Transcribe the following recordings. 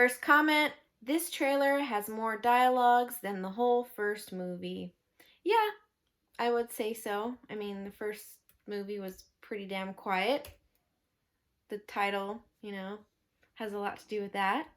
First comment, this trailer has more dialogues than the whole first movie. Yeah, I would say so. I mean, the first movie was pretty damn quiet. The title, has a lot to do with that.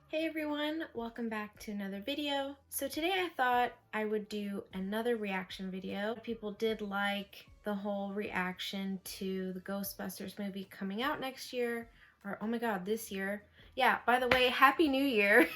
Hey everyone, welcome back to another video. So today I thought I would do another reaction video. People did like the whole reaction to the Ghostbusters movie coming out next year, or oh my god, this year. Yeah, by the way, Happy New Year.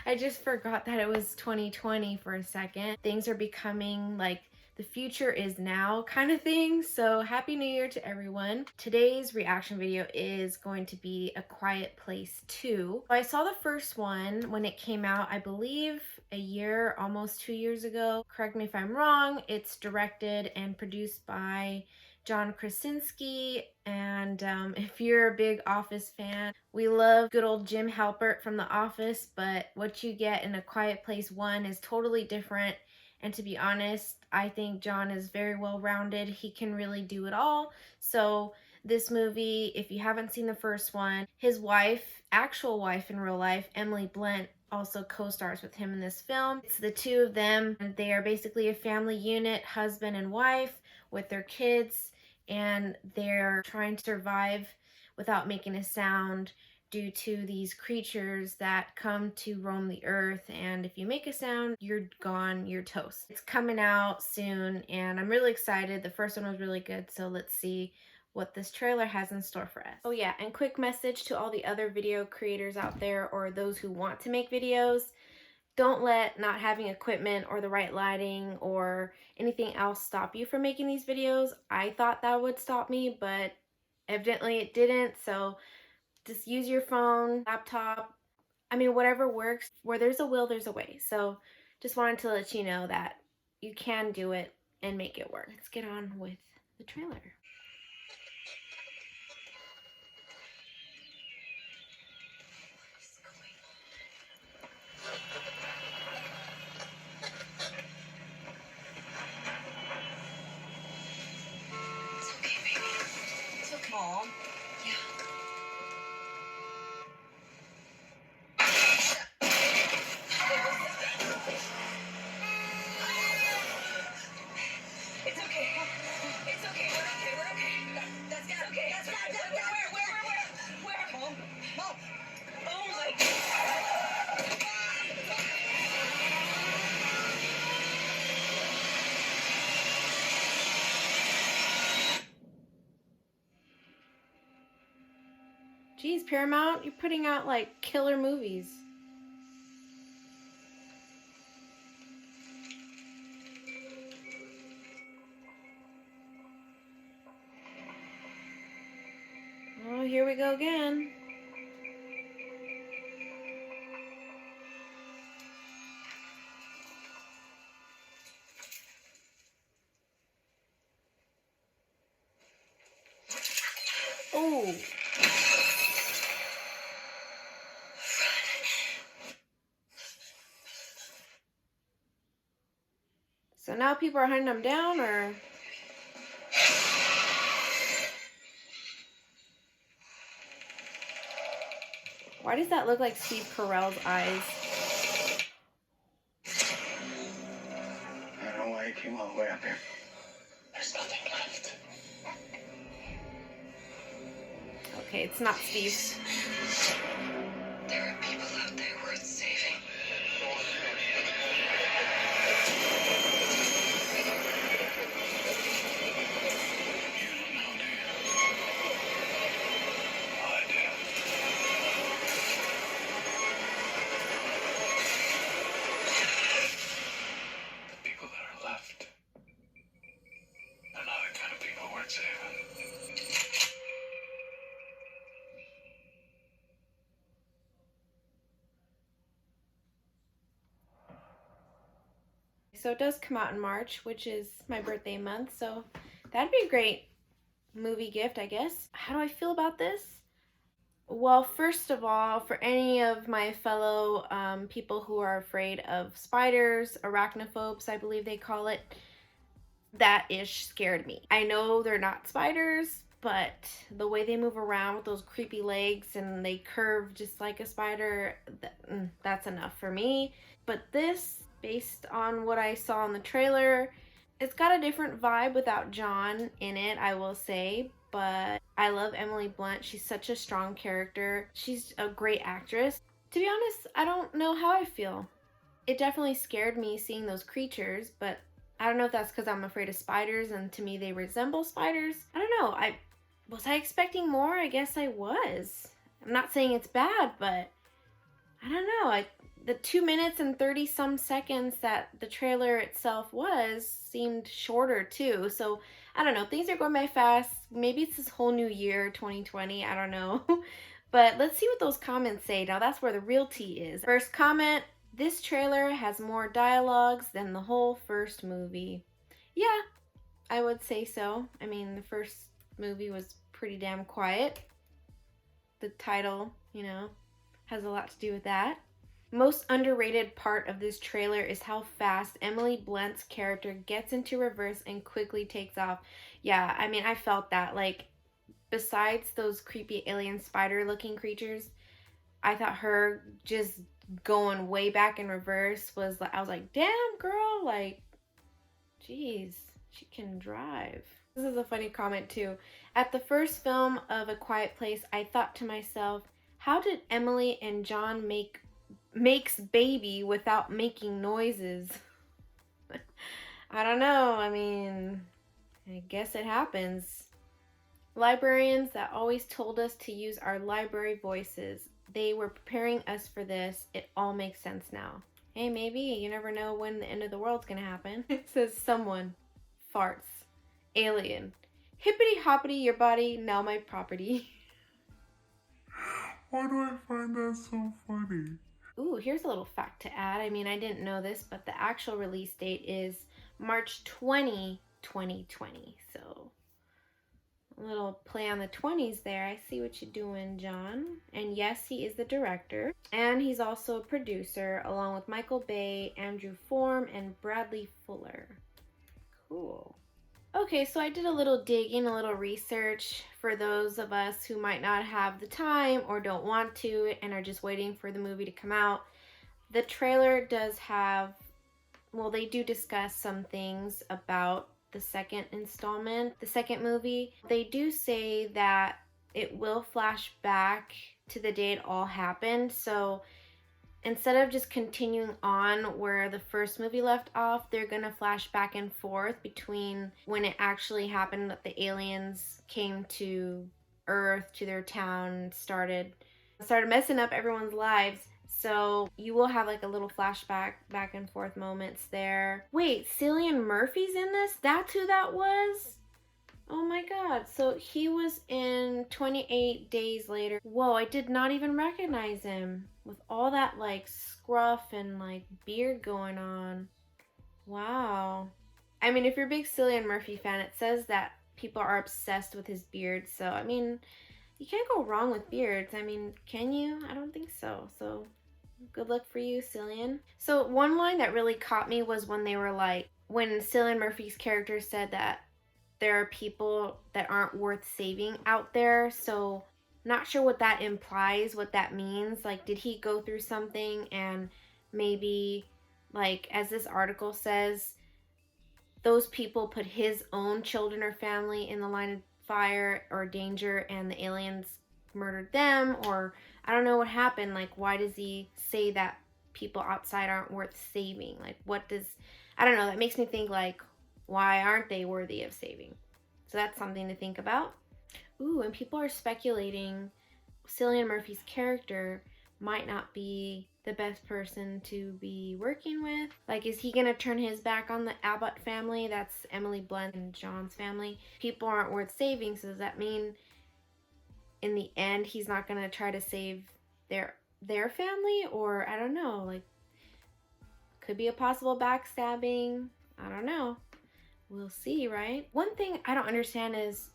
I just forgot that it was 2020 for a second. Things are becoming like the future is now kind of thing. So Happy New Year to everyone. Today's reaction video is going to be A Quiet Place 2. I saw the first one when it came out, I believe a year, almost 2 years ago. Correct me if I'm wrong. It's directed and produced by John Krasinski, and if you're a big Office fan, we love good old Jim Halpert from The Office, but what you get in A Quiet Place 1 is totally different. And to be honest, I think John is very well-rounded. He can really do it all. So this movie, if you haven't seen the first one, his wife, actual wife in real life, Emily Blunt, also co-stars with him in this film. It's the two of them, and they are basically a family unit, husband and wife, with their kids, and they're trying to survive without making a sound due to these creatures that come to roam the earth, and if you make a sound, you're gone, you're toast. It's coming out soon, and I'm really excited. The first one was really good, so let's see what this trailer has in store for us. Oh yeah, and quick message to all the other video creators out there, or those who want to make videos. Don't let not having equipment or the right lighting or anything else stop you from making these videos. I thought that would stop me, but evidently it didn't, so just use your phone, laptop, I mean, whatever works. Where there's a will, there's a way. So just wanted to let you know that you can do it and make it work. Let's get on with the trailer. It's okay, baby. It's okay. Mom. Yeah. It's okay. It's okay. We're okay. We're okay. That's okay. That's where? Mom. Mom. Oh my God. Geez, Paramount, you're putting out like killer movies. Oh, here we go again. Oh. So now people are hunting them down, or? Why does that look like Steve Carell's eyes? I don't know why you came all the way up here. There's nothing left. Okay, it's not Steve. There are people out there worth saving. You don't know, do you? Oh, I do. The people that are left, they're not the kind of people worth saving. So it does come out in March, which is my birthday month, so that'd be a great movie gift, I guess. How do I feel about this? Well, first of all, for any of my fellow people who are afraid of spiders, arachnophobes, I believe they call it, that ish scared me. I know they're not spiders, but the way they move around with those creepy legs and they curve just like a spider, that's enough for me. But this, based on what I saw in the trailer, it's got a different vibe without John in it, I will say. But I love Emily Blunt. She's such a strong character. She's a great actress. To be honest, I don't know how I feel. It definitely scared me seeing those creatures, but I don't know if that's because I'm afraid of spiders and to me they resemble spiders. I don't know. Was I expecting more? I guess I was. I'm not saying it's bad, but I don't know. The 2 minutes and 30 some seconds that the trailer itself seemed shorter too. So I don't know. Things are going by fast. Maybe it's this whole new year, 2020. I don't know. But let's see what those comments say. Now that's where the real tea is. First comment: this trailer has more dialogues than the whole first movie. Yeah, I would say so. I mean, the first movie was pretty damn quiet. The title, has a lot to do with that. Most underrated part of this trailer is how fast Emily Blunt's character gets into reverse and quickly takes off. Yeah, I mean, I felt that. Like, besides those creepy alien spider looking creatures, I thought her just going way back in reverse was like, I was like, damn girl, like, geez, she can drive. This is a funny comment too. At the first film of A Quiet Place, I thought to myself, how did Emily and John makes baby without making noises? I don't know. I mean, I guess it happens. Librarians that always told us to use our library voices. They were preparing us for this. It all makes sense now. Hey, maybe. You never know when the end of the world's gonna happen. It says someone farts. Alien. Hippity hoppity, your body, now my property. Why do I find that so funny? Ooh, here's a little fact to add. I mean, I didn't know this, but the actual release date is March 20, 2020. So, a little play on the 20s there. I see what you're doing, John. And yes, he is the director. And he's also a producer, along with Michael Bay, Andrew Form, and Bradley Fuller. Cool. Okay, so I did a little digging, a little research for those of us who might not have the time or don't want to and are just waiting for the movie to come out. The trailer does have, well, they do discuss some things about the second installment, the second movie. They do say that it will flash back to the day it all happened. So instead of just continuing on where the first movie left off, they're gonna flash back and forth between when it actually happened that the aliens came to Earth, to their town, started messing up everyone's lives. So you will have like a little flashback back and forth moments there. Wait, Cillian Murphy's in this? That's who that was? Oh my god. So he was in 28 Days Later. Whoa, I did not even recognize him with all that like scruff and like beard going on. Wow. I mean, if you're a big Cillian Murphy fan, it says that people are obsessed with his beard. So, I mean, you can't go wrong with beards. I mean, can you? I don't think so. So, good luck for you, Cillian. So, one line that really caught me was when they were like, when Cillian Murphy's character said that there are people that aren't worth saving out there. So, not sure what that implies, what that means. Like, did he go through something and maybe, like, as this article says, those people put his own children or family in the line of fire or danger and the aliens murdered them? Or I don't know what happened. Like, why does he say that people outside aren't worth saving? Like, what does, I don't know, that makes me think like, why aren't they worthy of saving? So that's something to think about. Ooh, and people are speculating Cillian Murphy's character might not be the best person to be working with. Like, is he gonna turn his back on the Abbott family? That's Emily Blunt and John's family. People aren't worth saving, so does that mean in the end he's not gonna try to save their family? Or I don't know, like, could be a possible backstabbing. I don't know. We'll see, right? One thing I don't understand is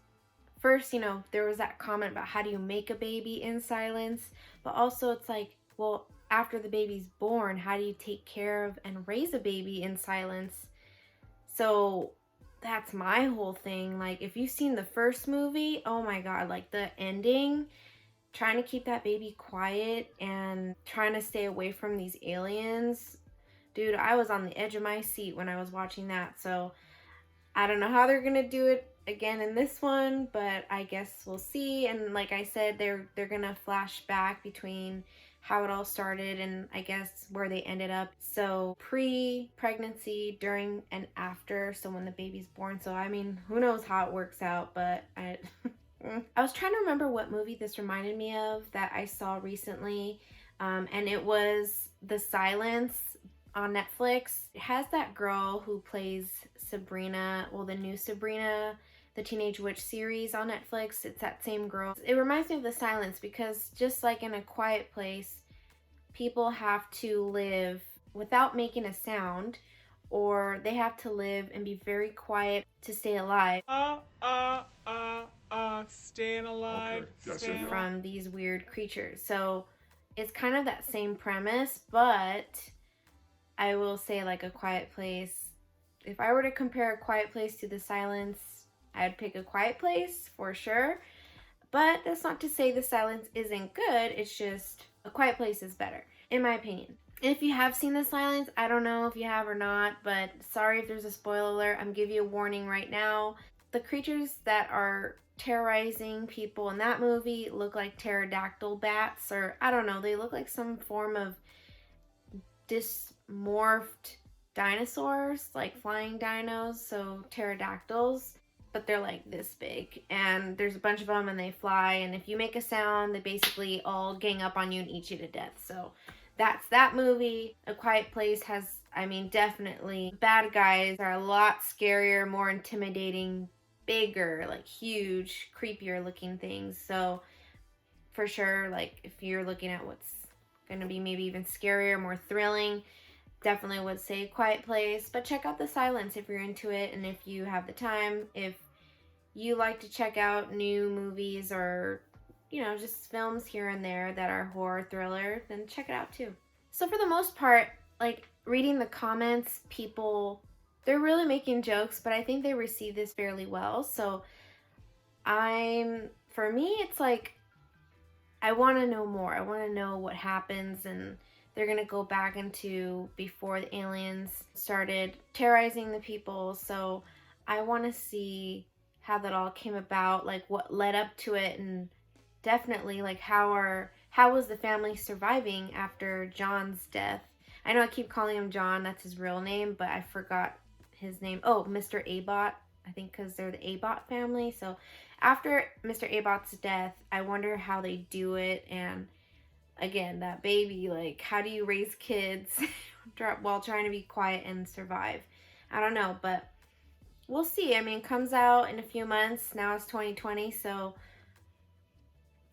first, you know, there was that comment about how do you make a baby in silence, but also it's like, well, after the baby's born, how do you take care of and raise a baby in silence? So that's my whole thing. Like, if you've seen the first movie, oh my God, like the ending, trying to keep that baby quiet and trying to stay away from these aliens. Dude, I was on the edge of my seat when I was watching that. So I don't know how they're gonna do it again in this one, but I guess we'll see. And like I said, they're gonna flash back between how it all started and I guess where they ended up. So pre-pregnancy, during, and after, so when the baby's born. So I mean, who knows how it works out, but I was trying to remember what movie this reminded me of that I saw recently, and it was The Silence on Netflix. It has that girl who plays Sabrina, well, the new Sabrina, the Teenage Witch series on Netflix. It's that same girl. It reminds me of The Silence because just like in A Quiet Place, people have to live without making a sound, or they have to live and be very quiet to stay alive. Staying alive. Okay. Yes, Staying From these weird creatures. So it's kind of that same premise, but I will say, like, A Quiet Place, if I were to compare A Quiet Place to The Silence, I'd pick A Quiet Place for sure. But that's not to say The Silence isn't good. It's just A Quiet Place is better, in my opinion. And if you have seen The Silence, I don't know if you have or not, but sorry if there's a spoiler alert. I'm giving you a warning right now. The creatures that are terrorizing people in that movie look like pterodactyl bats, or I don't know, they look like some form of dysmorphed dinosaurs, like flying dinos, so pterodactyls, but they're like this big, and there's a bunch of them and they fly, and if you make a sound, they basically all gang up on you and eat you to death. So that's that movie. A Quiet Place has, I mean, definitely bad guys are a lot scarier, more intimidating, bigger, like huge, creepier looking things. So for sure, like if you're looking at what's gonna be maybe even scarier, more thrilling, definitely would say Quiet Place. But check out The Silence if you're into it, and if you have the time, if you like to check out new movies or, you know, just films here and there that are horror thriller, then check it out too. So for the most part, like reading the comments, people, they're really making jokes, but I think they receive this fairly well. So for me, it's like, I want to know more. I want to know what happens, and they're going to go back into before the aliens started terrorizing the people. So I want to see how that all came about, like what led up to it, and definitely like how was the family surviving after John's death. I know I keep calling him John, that's his real name, but I forgot his name. Oh, Mr. Abott, I think, because they're the Abott family. So after Mr. Abott's death, I wonder how they do it. And again, that baby, like, how do you raise kids while trying to be quiet and survive? I don't know, but we'll see. I mean, it comes out in a few months. Now it's 2020, so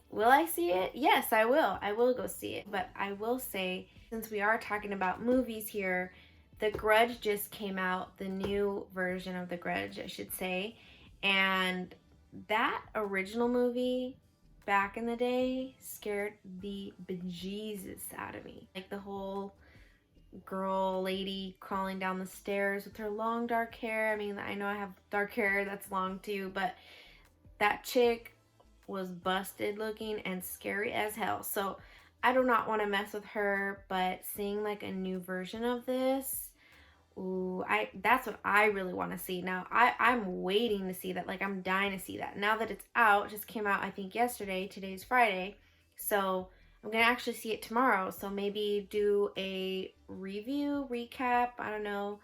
will I see it? Yes, I will. I will go see it. But I will say, since we are talking about movies here, The Grudge just came out, the new version of The Grudge, I should say. And that original movie back in the day scared the bejesus out of me. Like the whole girl lady crawling down the stairs with her long dark hair. I mean, I know I have dark hair that's long too, but that chick was busted looking and scary as hell. So I do not want to mess with her, but seeing like a new version of this, ooh, that's what I really want to see. Now, I'm waiting to see that. Like, I'm dying to see that. Now that it's out, it just came out, I think, yesterday. Today's Friday. So, I'm going to actually see it tomorrow. So, maybe do a review, recap, I don't know,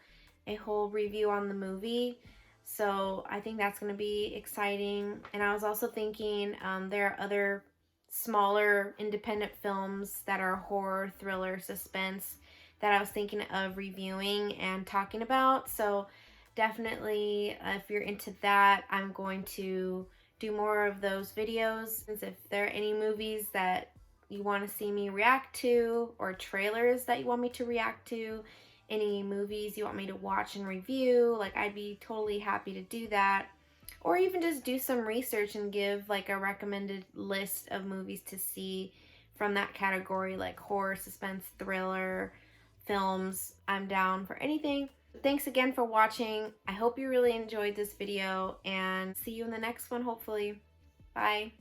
a whole review on the movie. So, I think that's going to be exciting. And I was also thinking there are other smaller independent films that are horror, thriller, suspense that I was thinking of reviewing and talking about. So definitely, if you're into that, I'm going to do more of those videos. If there are any movies that you want to see me react to, or trailers that you want me to react to, any movies you want me to watch and review, like, I'd be totally happy to do that. or even just do some research and give like a recommended list of movies to see from that category, like horror, suspense, thriller, films. I'm down for anything. Thanks again for watching. I hope you really enjoyed this video, and see you in the next one, hopefully. Bye.